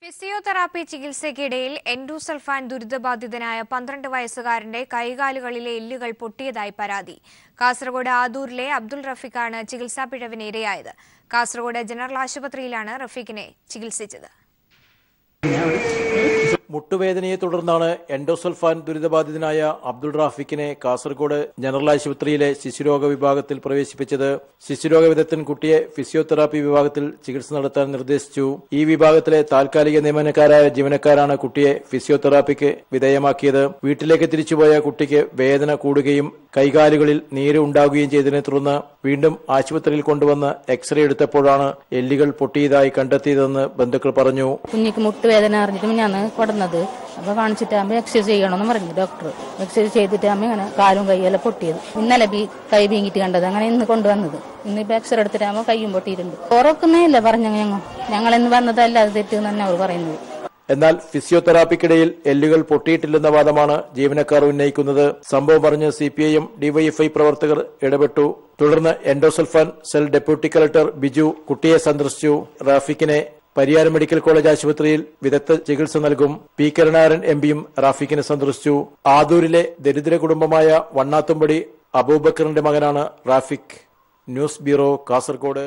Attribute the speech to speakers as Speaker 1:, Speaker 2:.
Speaker 1: Physiotherapy ചികിത്സയ്ക്കിടയിൽ endosulfan ദുരിതബാധിതനായ 12 വയസ്സുകാരന്റെ കൈകാലുകളിലെ എല്ലുകൾ പൊട്ടിയതായി പരാതി. കാസർഗോഡ് ആദൂരിലെ അബ്ദുൾ റഫീഖാണ് ചികിത്സാ പിഴവിന് ഇരയായത്. കാസർഗോഡ് ജനറൽ ആശുപത്രിയിലാണ് റഫീഖിനെ ചികിത്സിച്ചത്.
Speaker 2: മുട്ടുവേദനയെ തുടർന്നാണ് എൻഡോസൾഫാൻ ദുരിതബാധിതനായ അബ്ദുൾ റാഫിഖിനെ കാസർഗോഡ് ജനറൽ ആശുപത്രിയിലെ ശിശുരോഗ വിഭാഗത്തിൽ പ്രവേശിപ്പിച്ചത്. ശിശുരോഗ വിദഗ്ധൻ കുട്ടിയെ ഫിസിയോതെറാപ്പി വിഭാഗത്തിൽ ചികിത്സ നടത്താൻ നിർദ്ദേശിച്ചു. ഈ വിഭാഗത്തിലെ താൽക്കാലിക നിയമനക്കാരായ ജീവനക്കാരാണ് കുട്ടിയെ ഫിസിയോതെറാപ്പിക്ക് വിധേയമാക്കിയത്. വീട്ടിലേക്ക് തിരിച്ചുപോയ കുട്ടിക്ക് വേദന കൂടുകയും കൈകാലുകളിൽ നീര് ഉണ്ടാകുകയും ചെയ്തതിനെ തുടർന്ന് വീണ്ടും ആശുപത്രിയിൽ കൊണ്ടുവന്ന് എക്സ്റേ എടുത്തപ്പോഴാണ് എല്ലുകൾ പൊട്ടിയതായി കണ്ടെത്തിയതെന്ന് ബന്ധുക്കൾ പറഞ്ഞു.
Speaker 3: കുഞ്ഞിക്ക് മുട്ടുവേദന അറിഞ്ഞിട്ട് ഞാൻ കൊടുന്നത് അപ്പൊ കാണിച്ചിട്ടാകുമ്പോ എക്സസൈസ് ചെയ്യണമെന്ന് പറഞ്ഞു ഡോക്ടർ. എക്സസൈസ് ചെയ്തിട്ടാകുമ്പോ ഇങ്ങനെ കാലും കൈയെല്ലാം പൊട്ടിയത്. ഇന്നലെ കൈ വീങ്ങിട്ട് കണ്ടത്, അങ്ങനെ ഇന്ന് കൊണ്ടുവന്നത്. ഇന്നിപ്പോ എക്സ്റേ എടുത്തിട്ടാകുമ്പോ കൈയും പൊട്ടിയിട്ടുണ്ട്. ഉറക്കുന്നേ ഇല്ല പറഞ്ഞു. ഞങ്ങൾ ഇന്ന് വന്നതല്ല, അത് തെറ്റെന്ന് തന്നെ അവർ പറയുന്നത്.
Speaker 2: എന്നാൽ ഫിസിയോതെറാപ്പിക്കിടയിൽ എല്ലുകൾ പൊട്ടിയിട്ടില്ലെന്ന വാദമാണ് ജീവനക്കാർ ഉന്നയിക്കുന്നത്. സംഭവം പറഞ്ഞ് CPIM DYFI പ്രവർത്തകർ ഇടപെട്ടു. തുടർന്ന് endosulfan cell deputy collector Biju കുട്ടിയെ സന്ദർശിച്ചു. റാഫിഖിനെ പരിയാരം മെഡിക്കൽ കോളേജ് ആശുപത്രിയിൽ വിദഗ്ധ ചികിത്സ നൽകും. പി കരുണാകരൻ MPയും റാഫിഖിനെ സന്ദർശിച്ചു. ആദൂരിലെ ദരിദ്ര കുടുംബമായ വണ്ണാത്തുംപടി അബൂബക്കറിന്റെ മകനാണ് റാഫിഖ്. News bureau, Kasaragod.